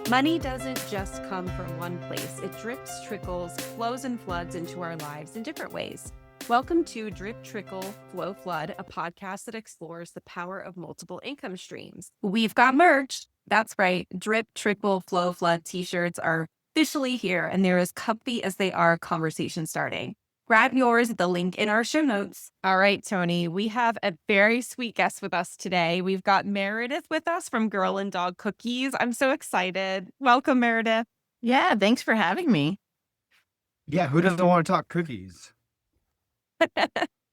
Money doesn't just come from one place. It drips, trickles, flows, and floods into our lives in different ways. Welcome to Drip, Trickle, Flow, Flood, a podcast that explores the power of multiple income streams. We've got merch. That's right. Drip, Trickle, Flow, Flood t-shirts are officially here, and they're as comfy as they are conversation starting. Grab yours at the link in our show notes. All right, Tony, we have a very sweet guest with us today. We've got Meredith with us from GIRLnDOG Cookies. I'm so excited. Welcome, Meredith. Yeah, thanks for having me. Yeah, who doesn't want to talk cookies?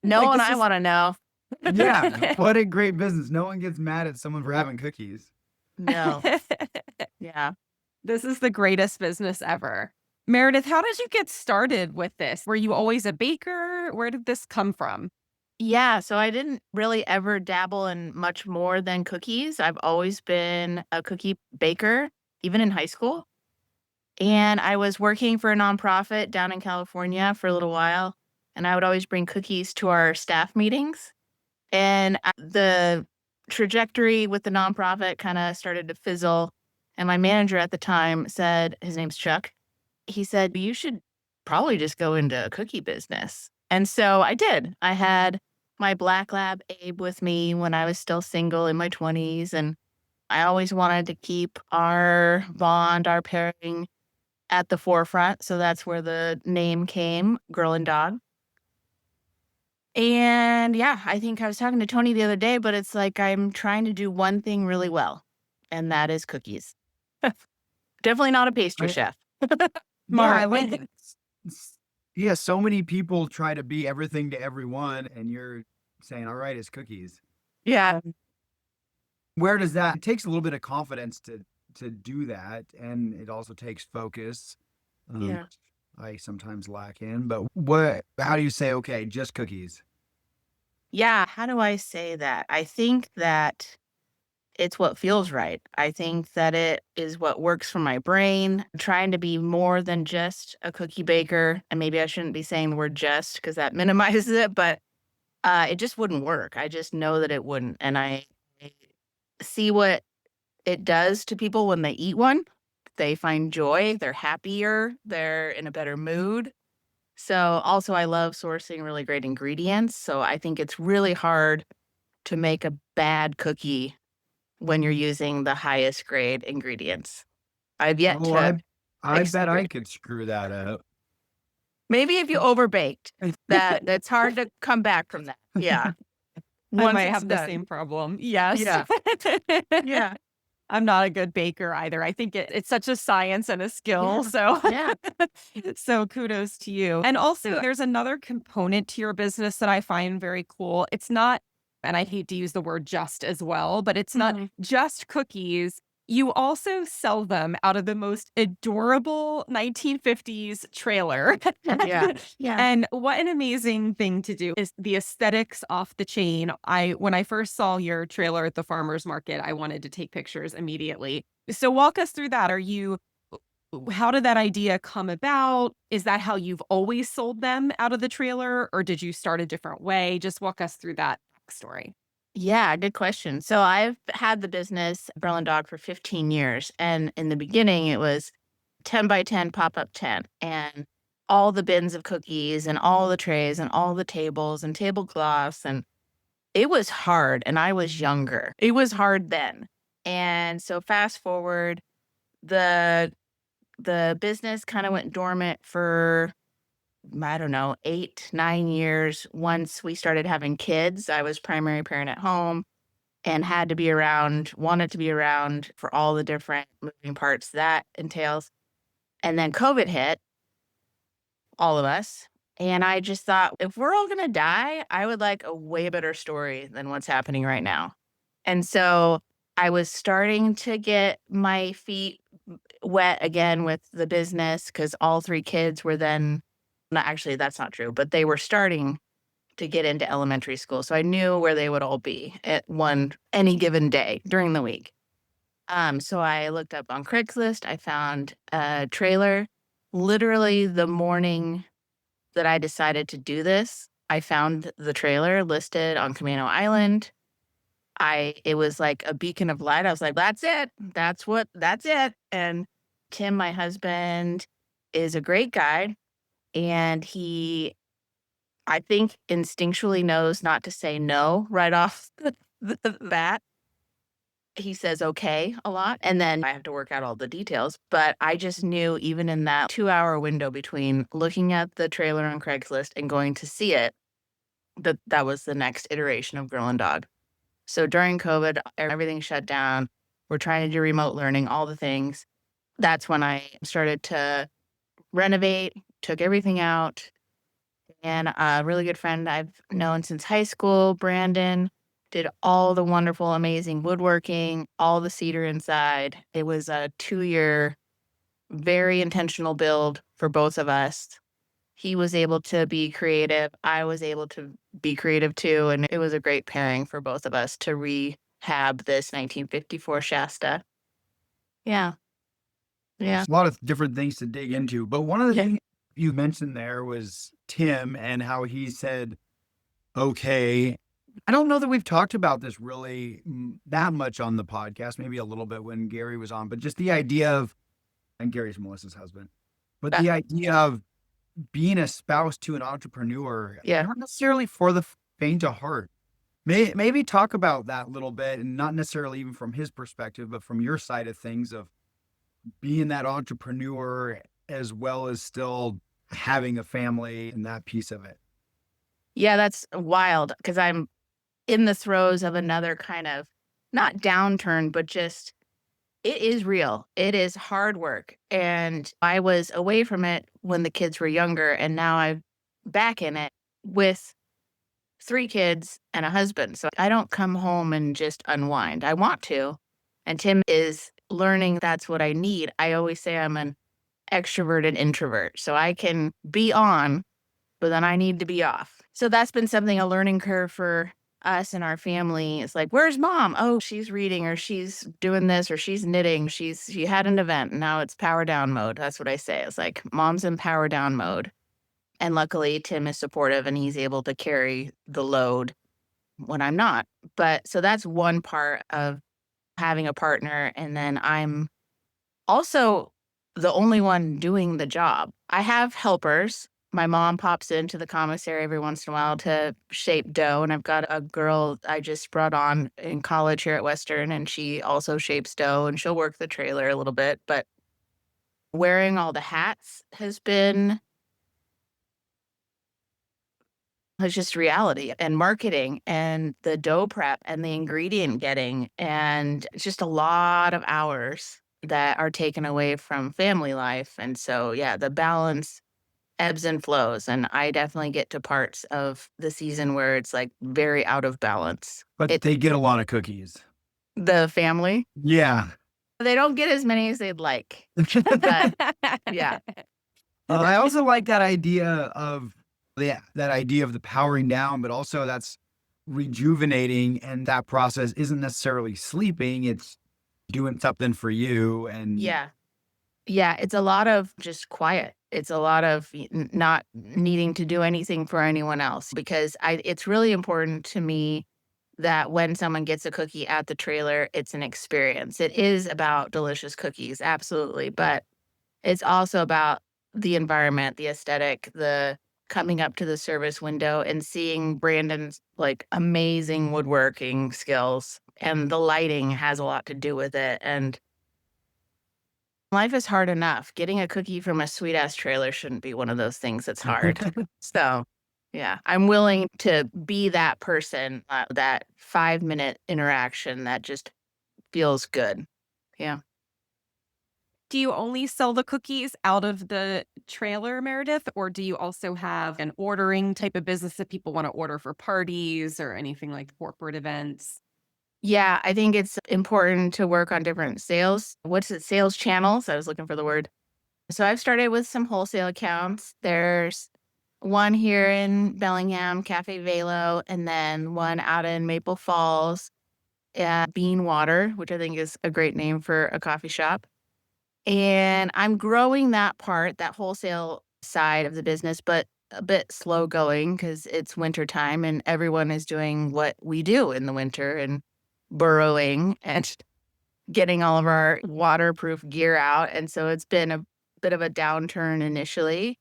No Like, one this I is- want to know. Yeah, what a great business. No one gets mad at someone for having cookies. No. Yeah. This is the greatest business ever. Meredith, how did you get started with this? Were you always a baker? Where did this come from? Yeah, so I didn't really ever dabble in much more than cookies. I've always been a cookie baker, even in high school. And I was working for a nonprofit down in California for a little while, and I would always bring cookies to our staff meetings. And the trajectory with the nonprofit kind of started to fizzle. And my manager at the time said, his name's Chuck, he said, you should probably just go into a cookie business. And so I did. I had my black lab Abe with me when I was still single in my 20s. And I always wanted to keep our bond, our pairing at the forefront. So that's where the name came, GIRLnDOG. And yeah, I think I was talking to Tony the other day, but it's like I'm trying to do one thing really well, and that is cookies. Definitely not a pastry Right. chef. Yeah, I Smart. like it. Yeah, so many people try to be everything to everyone, and you're saying, all right, it's cookies. Yeah. Where does that? It takes a little bit of confidence to do that, and it also takes focus. Yeah. I sometimes lack in, but how do you say, okay, just cookies? Yeah. How do I say that? I think that it's what feels right. I think that it is what works for my brain. Trying to be more than just a cookie baker. And maybe I shouldn't be saying the word just because that minimizes it, but it just wouldn't work. I just know that it wouldn't. And I see what it does to people when they eat one. They find joy, they're happier, they're in a better mood. So also I love sourcing really great ingredients. So I think it's really hard to make a bad cookie when you're using the highest grade ingredients. I've yet Oh, to I bet I experience. could screw that up. Maybe if you overbaked, that's hard to come back from that. Yeah. I Once might it's have the done. same problem. Yes. Yeah. Yeah. I'm not a good baker either. I think it's such a science and a skill. Yeah. So, Yeah. so kudos to you. And also, there's another component to your business that I find very cool. It's not, and I hate to use the word just as well, but it's not Mhm. just cookies. You also sell them out of the most adorable 1950s trailer. Yeah. Yeah. And what an amazing thing to do is the aesthetics off the chain. When I first saw your trailer at the farmer's market, I wanted to take pictures immediately. So walk us through that. How did that idea come about? Is that how you've always sold them out of the trailer, or did you start a different way? Just walk us through that story. Yeah, good question. So I've had the business GIRLnDOG for 15 years. And in the beginning, it was 10 by 10 pop-up tent and all the bins of cookies and all the trays and all the tables and tablecloths. And it was hard. And I was younger. It was hard then. And so fast forward, the business kind of went dormant for, I don't know, 8, 9 years. Once we started having kids, I was primary parent at home and wanted to be around for all the different moving parts that entails. And then COVID hit all of us. And I just thought, if we're all going to die, I would like a way better story than what's happening right now. And so I was starting to get my feet wet again with the business because all 3 kids were then, not actually, that's not true, but they were starting to get into elementary school. So I knew where they would all be at any given day during the week. So I looked up on Craigslist. I found a trailer. Literally the morning that I decided to do this, I found the trailer listed on Camino Island. it was like a beacon of light. I was like, that's it. That's it. And Tim, my husband, is a great guy. And he, I think, instinctually knows not to say no right off the bat. He says okay a lot, and then I have to work out all the details, but I just knew even in that 2-hour window between looking at the trailer on Craigslist and going to see it, that that was the next iteration of Girl and Dog. So during COVID, everything shut down. We're trying to do remote learning, all the things. That's when I started to renovate, took everything out, and a really good friend I've known since high school, Brandon, did all the wonderful, amazing woodworking, all the cedar inside. It was a 2-year, very intentional build for both of us. He was able to be creative. I was able to be creative too. And it was a great pairing for both of us to rehab this 1954 Shasta. Yeah. Yeah. There's a lot of different things to dig into, but one of the Yeah. things you mentioned there was Tim and how he said, okay. I don't know that we've talked about this really that much on the podcast, maybe a little bit when Gary was on, but just the idea of, and Gary's Melissa's husband, but the idea of being a spouse to an entrepreneur, Yeah. not necessarily for the faint of heart. Maybe talk about that a little bit, and not necessarily even from his perspective, but from your side of things of being that entrepreneur as well as still having a family and that piece of it. Yeah, that's wild because I'm in the throes of another kind of not downturn, but just it is real. It is hard work. And I was away from it when the kids were younger, and now I'm back in it with 3 kids and a husband. So I don't come home and just unwind. I want to. And Tim is learning that's what I need. I always say I'm an extroverted introvert. So I can be on, but then I need to be off. So that's been something, a learning curve for us and our family. It's like, where's mom? Oh, she's reading, or she's doing this, or she's knitting. She had an event. And now it's power down mode. That's what I say. It's like mom's in power down mode. And luckily Tim is supportive and he's able to carry the load when I'm not. But so that's one part of having a partner. And then I'm also the only one doing the job. I have helpers. My mom pops into the commissary every once in a while to shape dough. And I've got a girl I just brought on in college here at Western, and she also shapes dough and she'll work the trailer a little bit. But wearing all the hats has been it's just reality, and marketing and the dough prep and the ingredient getting. And it's just a lot of hours that are taken away from family life. And so, yeah, the balance ebbs and flows. And I definitely get to parts of the season where it's like very out of balance. But they get a lot of cookies. The family, Yeah. they don't get as many as they'd like. But yeah. I also like that idea of that idea of the powering down, but also that's rejuvenating. And that process isn't necessarily sleeping. It's doing something for you. And Yeah. Yeah, it's a lot of just quiet. It's a lot of not needing to do anything for anyone else, because it's really important to me that when someone gets a cookie at the trailer, it's an experience. It is about delicious cookies, absolutely, but it's also about the environment, the aesthetic, the coming up to the service window and seeing Brandon's like amazing woodworking skills, and the lighting has a lot to do with it. And life is hard enough. Getting a cookie from a sweet ass trailer shouldn't be one of those things that's hard. So, yeah, I'm willing to be that person, that 5-minute interaction that just feels good. Yeah. Do you only sell the cookies out of the trailer, Meredith, or do you also have an ordering type of business that people want to order for parties or anything like corporate events? Yeah, I think it's important to work on different sales channels. I was looking for the word. So I've started with some wholesale accounts. There's one here in Bellingham, Cafe Velo, and then one out in Maple Falls, Bean Water, which I think is a great name for a coffee shop. And I'm growing that wholesale side of the business, but a bit slow going because it's winter time and everyone is doing what we do in the winter. And burrowing and getting all of our waterproof gear out. And so it's been a bit of a downturn initially,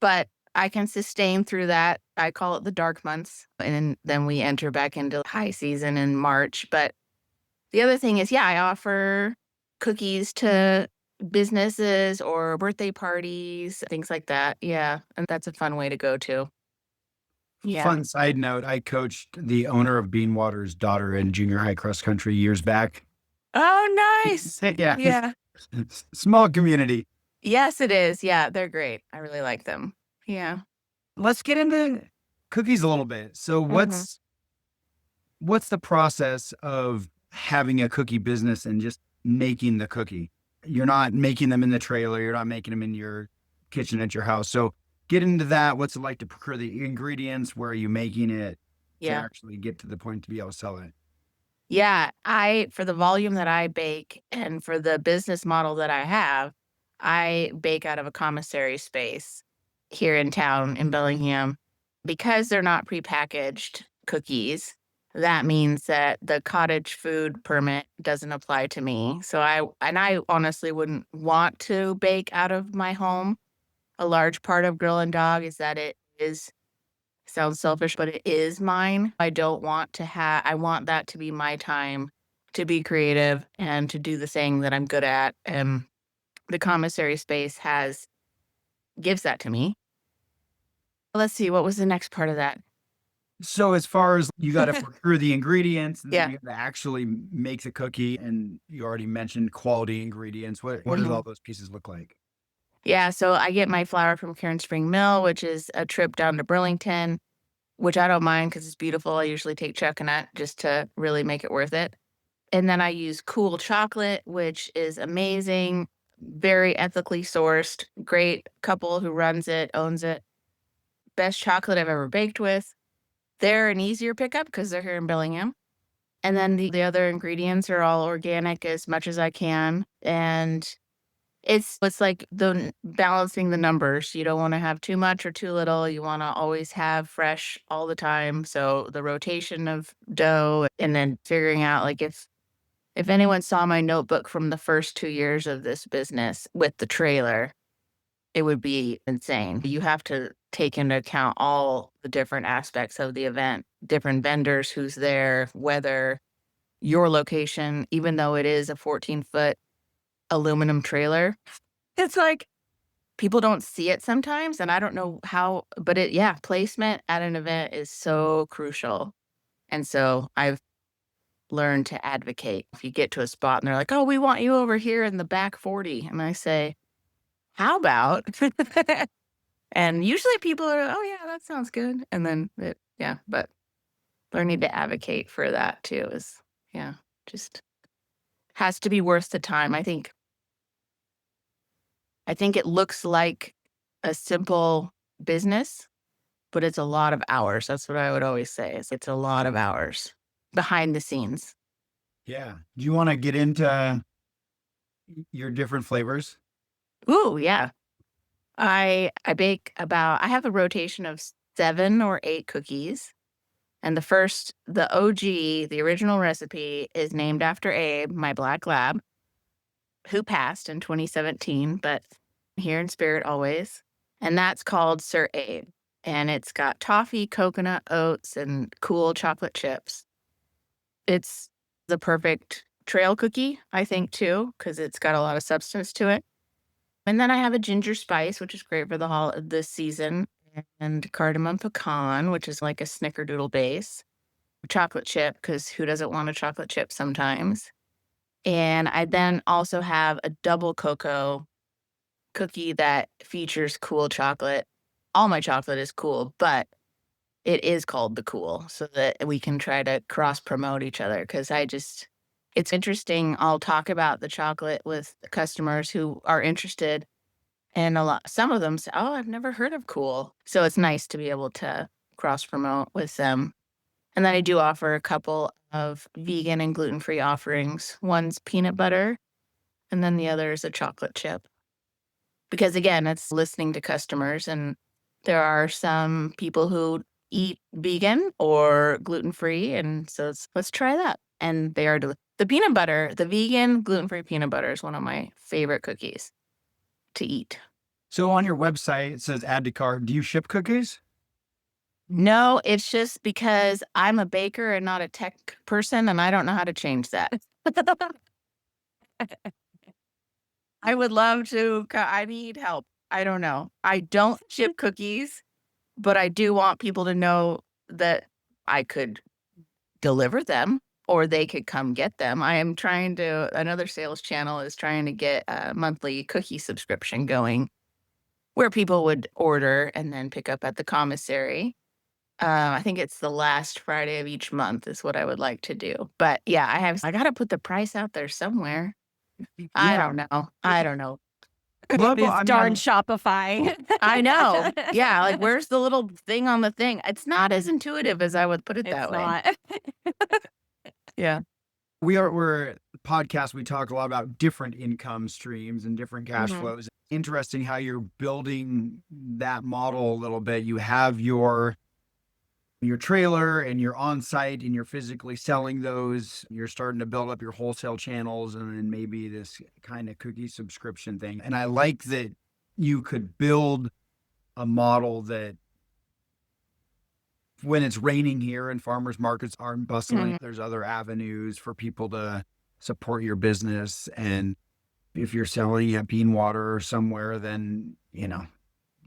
but I can sustain through that. I call it the dark months. And then we enter back into high season in March. But the other thing is, yeah, I offer cookies to businesses or birthday parties, things like that. Yeah. And that's a fun way to go to. Yeah. Fun side note, I coached the owner of Beanwater's daughter in junior high cross country years back. Oh, nice. Yeah. Yeah. Small community. Yes, it is. Yeah, they're great. I really like them. Yeah. Let's get into cookies a little bit. So what's the process of having a cookie business and just making the cookie? You're not making them in the trailer. You're not making them in your kitchen at your house. So get into that. What's it like to procure the ingredients? Where are you making it to Yeah. actually get to the point to be able to sell it? Yeah. For the volume that I bake and for the business model that I have, I bake out of a commissary space here in town in Bellingham. Because they're not prepackaged cookies, that means that the cottage food permit doesn't apply to me. So I honestly wouldn't want to bake out of my home. A large part of Girl and Dog is that it is, sounds selfish, but it is mine. I don't want to I want that to be my time to be creative and to do the thing that I'm good at. And the commissary space gives that to me. Let's see, what was the next part of that? So as far as you got to procure the ingredients, and then Yeah. you got to actually make the cookie, and you already mentioned quality ingredients. What does all those pieces look like? Yeah, so I get my flour from Karen Spring Mill, which is a trip down to Burlington, which I don't mind because it's beautiful. I usually take coconut just to really make it worth it. And then I use Cool Chocolate, which is amazing, very ethically sourced, great couple who runs it, owns it. Best chocolate I've ever baked with. They're an easier pickup because they're here in Bellingham. And then the other ingredients are all organic as much as I can. And it's like balancing the numbers. You don't want to have too much or too little. You want to always have fresh all the time. So the rotation of dough, and then figuring out, like, if anyone saw my notebook from the first 2 years of this business with the trailer, it would be insane. You have to take into account all the different aspects of the event, different vendors, who's there, weather, your location, even though it is a 14-foot aluminum trailer. It's like people don't see it sometimes, and I don't know how, but placement at an event is so crucial. And so I've learned to advocate. If you get to a spot and they're like, "Oh, we want you over here in the back 40." And I say, "How about?" And usually people are, "Oh yeah, that sounds good." And then but learning to advocate for that too is, just has to be worth the time. I think it looks like a simple business, but it's a lot of hours. That's what I would always say, is it's a lot of hours behind the scenes. Yeah. Do you want to get into your different flavors? Ooh, yeah. I have a rotation of 7 or 8 cookies. And the OG, the original recipe, is named after Abe, my black lab, who passed in 2017, but here in spirit always. And that's called Sir Abe. And it's got toffee, coconut, oats, and cool chocolate chips. It's the perfect trail cookie, I think, too, because it's got a lot of substance to it. And then I have a ginger spice, which is great for this season, and cardamom pecan, which is like a snickerdoodle base. Chocolate chip, because who doesn't want a chocolate chip sometimes? And I then also have a double cocoa cookie that features cool chocolate. All my chocolate is cool, but it is called the cool, so that we can try to cross promote each other. Because it's interesting. I'll talk about the chocolate with customers who are interested, and some of them say, "Oh, I've never heard of cool." So it's nice to be able to cross promote with them. And then I do offer a couple of vegan and gluten-free offerings. One's peanut butter, and then the other is a chocolate chip. Because again, it's listening to customers, and there are some people who eat vegan or gluten-free, and so let's try that. and they are the peanut butter, the vegan gluten-free peanut butter is one of my favorite cookies to eat. So on your website, it says add to cart. Do you ship cookies? No, it's just because I'm a baker and not a tech person, and I don't know how to change that. I would love to. I need help. I don't know. I don't ship cookies, but I do want people to know that I could deliver them or they could come get them. I am trying to, another sales channel is trying to get a monthly cookie subscription going where people would order and then pick up at the commissary. I think it's the last Friday of each month is what I would like to do. But yeah, I got to put the price out there somewhere. I don't know. I don't know. Well, This I mean, darn Shopify. I know. Yeah. Like, where's the little thing on the thing? It's not as intuitive as I would put it It's that way. not. Yeah. we're a podcast. We talk a lot about different income streams and different cash Mhm. flows. Interesting how you're building that model a little bit. You have your trailer and you're on site and you're physically selling those. You're starting to build up your wholesale channels and then maybe this kind of cookie subscription thing. And I like that you could build a model that when it's raining here and farmers markets aren't bustling, there's other avenues for people to support your business. And if you're selling at Bean Water somewhere, then,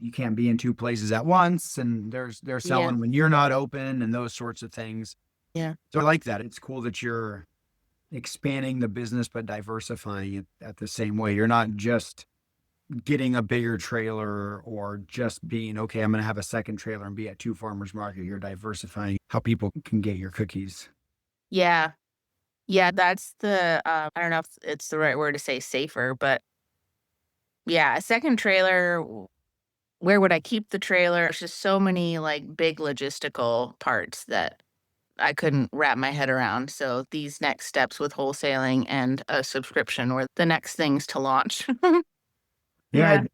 you can't be in two places at once. And they're selling when you're not open and those sorts of things. Yeah. So I like that. It's cool that you're expanding the business, but diversifying it at the same way. You're not just getting a bigger trailer or just being, okay, I'm going to have a second trailer and be at two farmers market. You're diversifying how people can get your cookies. Yeah. Yeah. That's I don't know if it's the right word to say safer, but yeah, a second trailer. Where would I keep the trailer? There's just so many like big logistical parts that I couldn't wrap my head around. So these next steps with wholesaling and a subscription were the next things to launch. Yeah.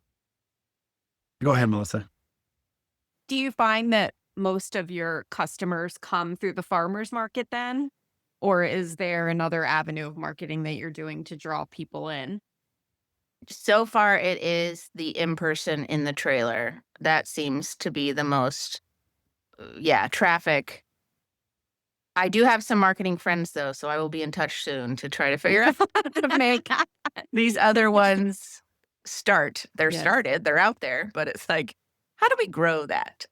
Go ahead, Melissa. Do you find that most of your customers come through the farmer's market then? Or is there another avenue of marketing that you're doing to draw people in? So far, it is the in-person in the trailer. That seems to be the most, traffic. I do have some marketing friends, though, so I will be in touch soon to try to figure out how to make these other ones start. They're Yes. started, they're out there, but it's like, how do we grow that?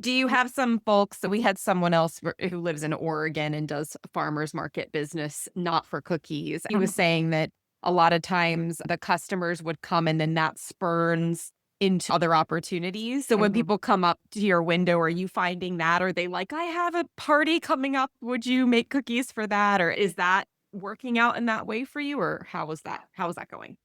Do you have some folks? We had someone else who lives in Oregon and does farmers market business, not for cookies. He was saying that a lot of times the customers would come in and that spurns into other opportunities. So when people come up to your window, are you finding that? Are they like, I have a party coming up. Would you make cookies for that? Or is that working out in that way for you? Or how is that? How is that going?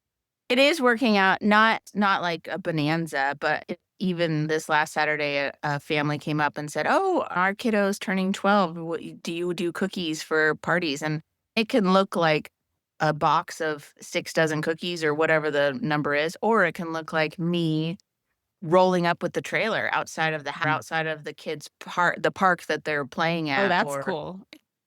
It is working out, not like a bonanza, but even this last Saturday, a family came up and said, "Oh, our kiddo's turning 12. Do you do cookies for parties?" And it can look like a box of 6 dozen cookies or whatever the number is, or it can look like me rolling up with the trailer outside of outside of the kids' the park that they're playing at. Oh, that's or, cool.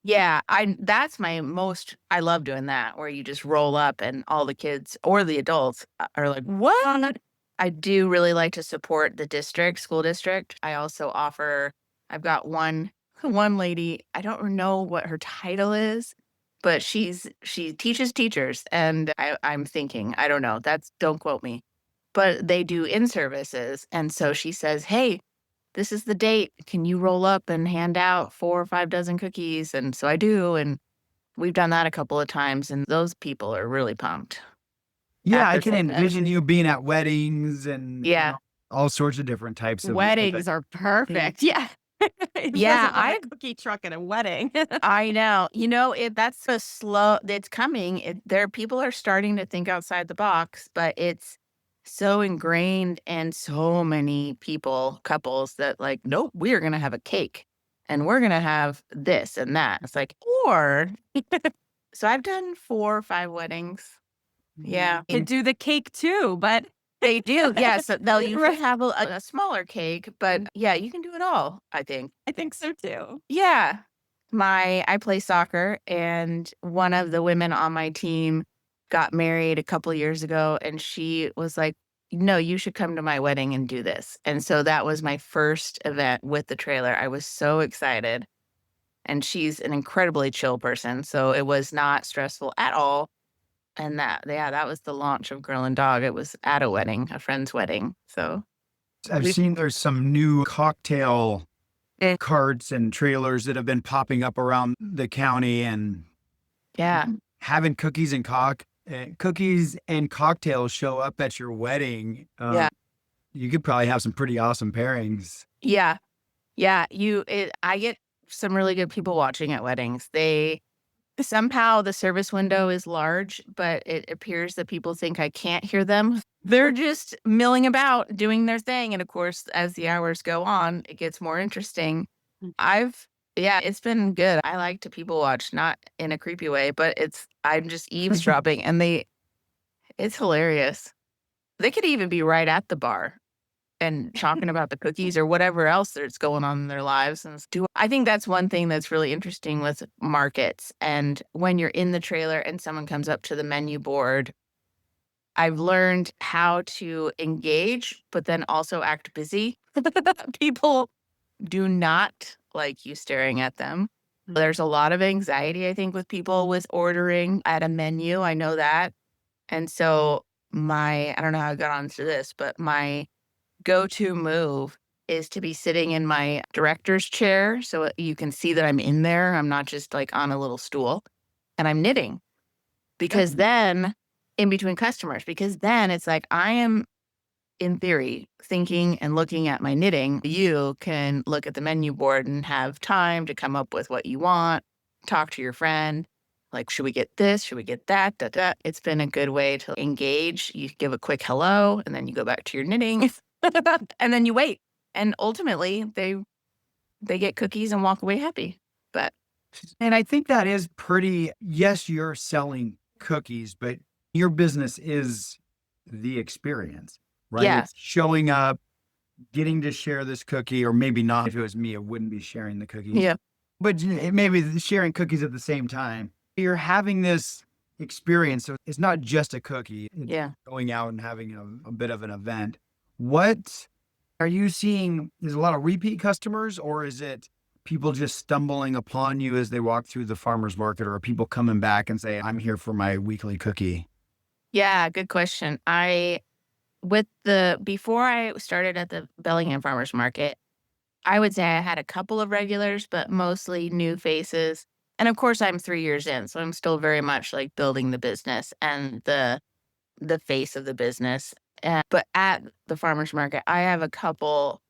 Yeah, that's my most. I love doing that, where you just roll up and all the kids or the adults are like, "What?" I do really like to support the school district. I also offer. I've got one lady. I don't know what her title is, but she teaches teachers, and I'm thinking, I don't know. Don't quote me, but they do in-services, and so she says, "Hey, this is the date. Can you roll up and hand out 4 or 5 dozen cookies?" And so I do, and we've done that a couple of times, and those people are really pumped. Yeah, I After can saying that. envision you being at weddings and Yeah. all sorts of different types of Weddings are perfect. Yeah. Yeah, I have a cookie truck at a wedding. I know. That's it's coming. People are starting to think outside the box, but it's so ingrained and so many couples that like, nope, we are going to have a cake and we're going to have this and that. It's like, or so I've done 4 or 5 weddings. Yeah. Could do the cake too, but They do. Yes. So they'll usually Right. have a smaller cake, but yeah, you can do it all, I think. I think so too. Yeah. I play soccer, and one of the women on my team got married a couple years ago, and she was like, "No, you should come to my wedding and do this." And so that was my first event with the trailer. I was so excited, and she's an incredibly chill person, so it was not stressful at all. And that was the launch of Girl and Dog. It was at a wedding, a friend's wedding. So I've we seen there's some new cocktail carts and trailers that have been popping up around the county and yeah. having cookies and cocktails show up at your wedding. Yeah. You could probably have some pretty awesome pairings. Yeah. Yeah, I get some really good people watching at weddings. They somehow the service window is large, but it appears that people think I can't hear them. They're just milling about, doing their thing, and of course, as the hours go on, it gets more interesting. Yeah, it's been good. I like to people watch, not in a creepy way, but I'm just eavesdropping, and it's hilarious. They could even be right at the bar and talking about the cookies or whatever else that's going on in their lives. And I think that's one thing that's really interesting with markets. And when you're in the trailer and someone comes up to the menu board, I've learned how to engage, but then also act busy. People do not like you staring at them. There's a lot of anxiety, I think, with people with ordering at a menu. I know that. And so I don't know how I got onto this, but my go-to move is to be sitting in my director's chair so you can see that I'm in there. I'm not just like on a little stool, and I'm knitting because then in between customers, because then it's like I am in theory thinking and looking at my knitting. You can look at the menu board and have time to come up with what you want, talk to your friend. Like, should we get this? Should we get that? Da, da. It's been a good way to engage. You give a quick hello, and then you go back to your knitting. And then you wait. And ultimately, they get cookies and walk away happy. But And I think that is yes, you're selling cookies, but your business is the experience, right? yeah, It's showing up, getting to share this cookie, or maybe not. If it was me, I wouldn't be sharing the cookies. yeah, But maybe sharing cookies at the same time. You're having this experience. So it's not just a cookie. It's yeah. going out and having a bit of an event. What are you seeing? Is a lot of repeat customers, or is it people just stumbling upon you as they walk through the farmer's market, or are people coming back and say, I'm here for my weekly cookie? Yeah, good question. Before I started at the Bellingham Farmers Market, I would say I had a couple of regulars, but mostly new faces. And of course, I'm 3 years in, so I'm still very much like building the business and the face of the business. But at the farmers market, I have a couple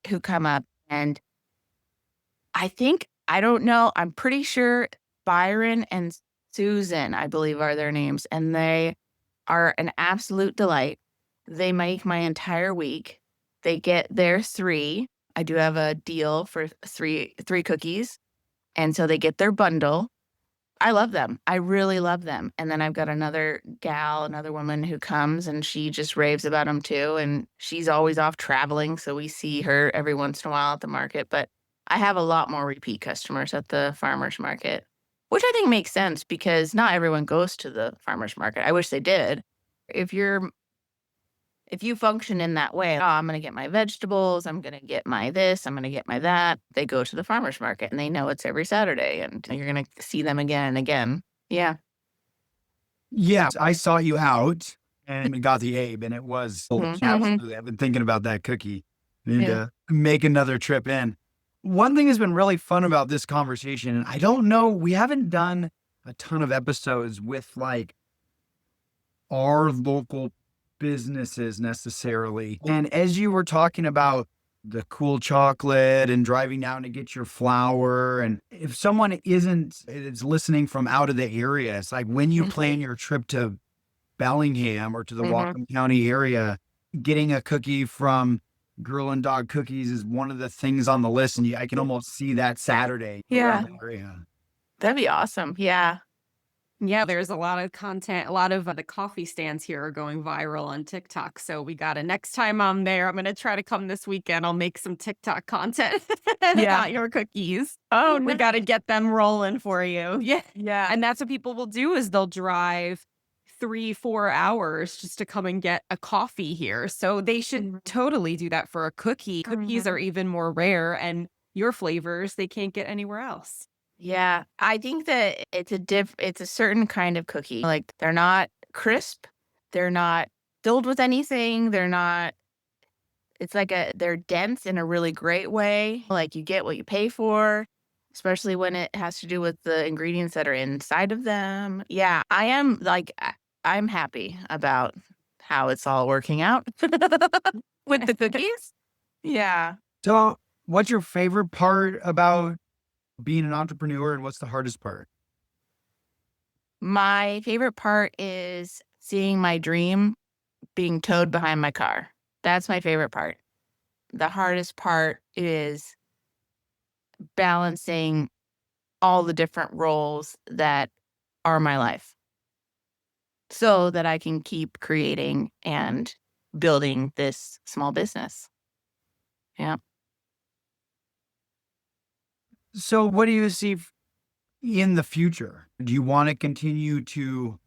who come up, and I don't know, I'm pretty sure Byron and Susan, I believe, are their names, and they are an absolute delight. They make my entire week. They get their 3. I do have a deal for three cookies, and so they get their bundle. I love them. I really love them. And then I've got another woman who comes, and she just raves about them too. And she's always off traveling, so we see her every once in a while at the market. But I have a lot more repeat customers at the farmers market, which I think makes sense because not everyone goes to the farmers market. I wish they did. If you function in that way, oh, I'm going to get my vegetables, I'm going to get my this, I'm going to get my that. They go to the farmer's market and they know it's every Saturday and you're going to see them again and again. Yeah. Yeah, I saw you out and got the Abe, and it was absolutely. I've been thinking about that cookie. Need to make another trip in. One thing has been really fun about this conversation, and I don't know, we haven't done a ton of episodes with like our local businesses necessarily. And as you were talking about the cool chocolate and driving down to get your flour, and if someone is listening from out of the area, it's like when you plan your trip to Bellingham or to the Whatcom County area, getting a cookie from Girl and Dog Cookies is one of the things on the list, and I can almost see that Saturday Yeah. around the area. That'd be awesome. Yeah. Yeah, there's a lot of content. A lot of the coffee stands here are going viral on TikTok. So we got to, next time I'm there, I'm going to try to come this weekend. I'll make some TikTok content Yeah. about your cookies. Oh, We got to get them rolling for you. Yeah. yeah. And that's what people will do is they'll drive 3-4 hours just to come and get a coffee here. So they should Mhm. totally do that for a cookie. Cookies Mhm. are even more rare, and your flavors they can't get anywhere else. Yeah, I think that it's a certain kind of cookie. Like they're not crisp, they're not filled with anything, they're not it's like they're dense in a really great way. Like you get what you pay for, especially when it has to do with the ingredients that are inside of them. Yeah, I'm happy about how it's all working out with the cookies. Yeah. So, what's your favorite part about being an entrepreneur, and what's the hardest part? My favorite part is seeing my dream being towed behind my car. That's my favorite part. The hardest part is balancing all the different roles that are my life so that I can keep creating and building this small business. Yeah. So, what do you see in the future? Do you want to continue to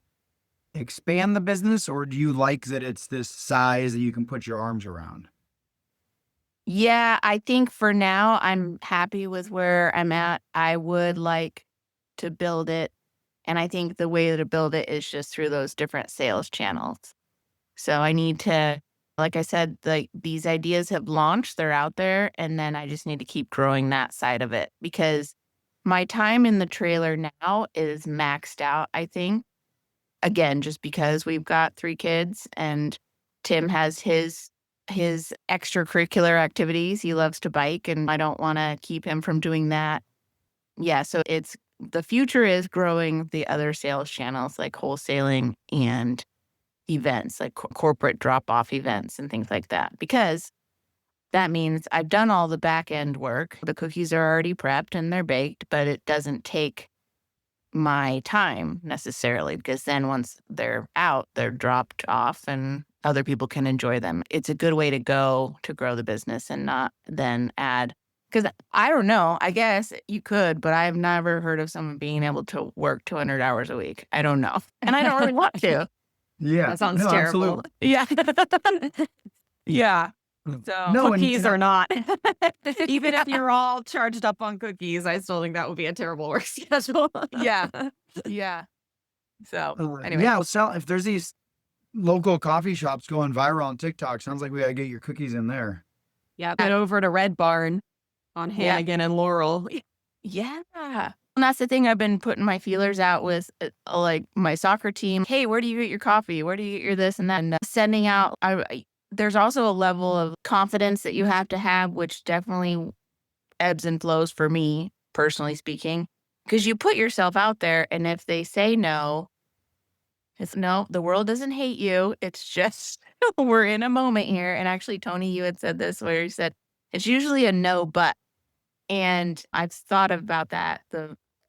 expand the business, or do you like that it's this size that you can put your arms around? Yeah, I think for now I'm happy with where I'm at. I would like to build it. And I think the way to build it is just through those different sales channels. So I need to, like I said, these ideas have launched, they're out there, and then I just need to keep growing that side of it because my time in the trailer now is maxed out, I think. Again, just because we've got 3 kids and Tim has his extracurricular activities. He loves to bike and I don't want to keep him from doing that. Yeah, so it's the future is growing the other sales channels like wholesaling and events, like corporate drop-off events and things like that, because that means I've done all the back end work. The cookies are already prepped and they're baked, but it doesn't take my time necessarily because then once they're out, they're dropped off and other people can enjoy them. It's a good way to go to grow the business and not then add. Because I don't know, I guess you could, but I've never heard of someone being able to work 200 hours a week. I don't know. And I don't really want to. Yeah, That sounds no, terrible. absolutely. Yeah. Yeah. So No, Cookies or not. Even Yeah. if you're all charged up on cookies, I still think that would be a terrible work schedule. Yeah. Yeah. So anyway. yeah. So, if there's these local coffee shops going viral on TikTok, sounds like we gotta get your cookies in there. Yeah, get over to Red Barn on Yeah. Hannigan and Laurel. Yeah. And that's the thing I've been putting my feelers out with, like my soccer team. Hey, where do you get your coffee? Where do you get your this and that? And sending out, there's also a level of confidence that you have to have, which definitely ebbs and flows for me, personally speaking, because you put yourself out there. And if they say no, it's no, the world doesn't hate you. It's just we're in a moment here. And actually, Tony, you had said this where you said it's usually a no, but. And I've thought about that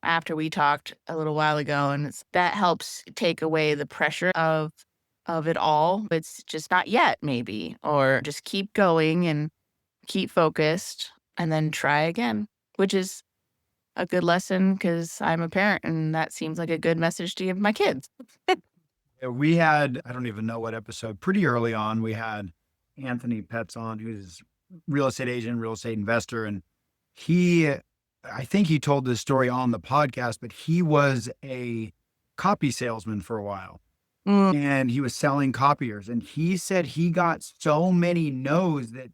after we talked a little while ago, and that helps take away the pressure of it all. It's just not yet, maybe, or just keep going and keep focused, and then try again, which is a good lesson because I'm a parent, and that seems like a good message to give my kids. Yeah, we had, I don't even know what episode, pretty early on, we had Anthony Petz on, who's real estate agent, real estate investor. And I think he told this story on the podcast, but he was a copy salesman for a while and he was selling copiers. And he said he got so many no's that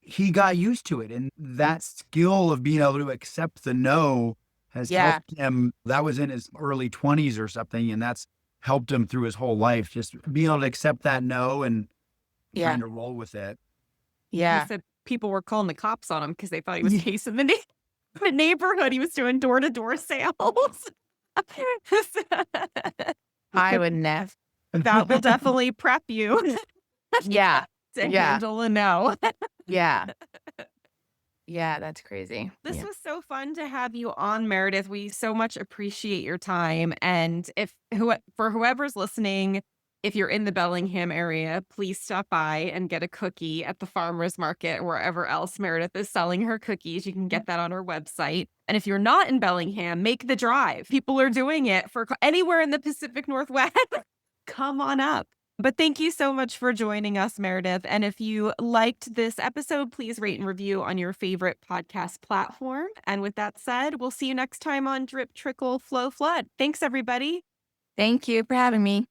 he got used to it. And that skill of being able to accept the no has Yeah. helped him. That was in his early 20s or something. And that's helped him through his whole life, just being able to accept that no and Yeah. kind of roll with it. He Yeah. said people were calling the cops on him because they thought he was casing the neighborhood. He was doing door-to-door sales. I would never. That will definitely prep you Yeah. to Yeah. handle a no. Yeah. Yeah, that's crazy. This Yeah. was so fun to have you on, Meredith. We so much appreciate your time. And for whoever's listening, if you're in the Bellingham area, please stop by and get a cookie at the farmers market or wherever else Meredith is selling her cookies. You can get that on her website. And if you're not in Bellingham, make the drive. People are doing it for anywhere in the Pacific Northwest. Come on up. But thank you so much for joining us, Meredith. And if you liked this episode, please rate and review on your favorite podcast platform. And with that said, we'll see you next time on Drip, Trickle, Flow, Flood. Thanks, everybody. Thank you for having me.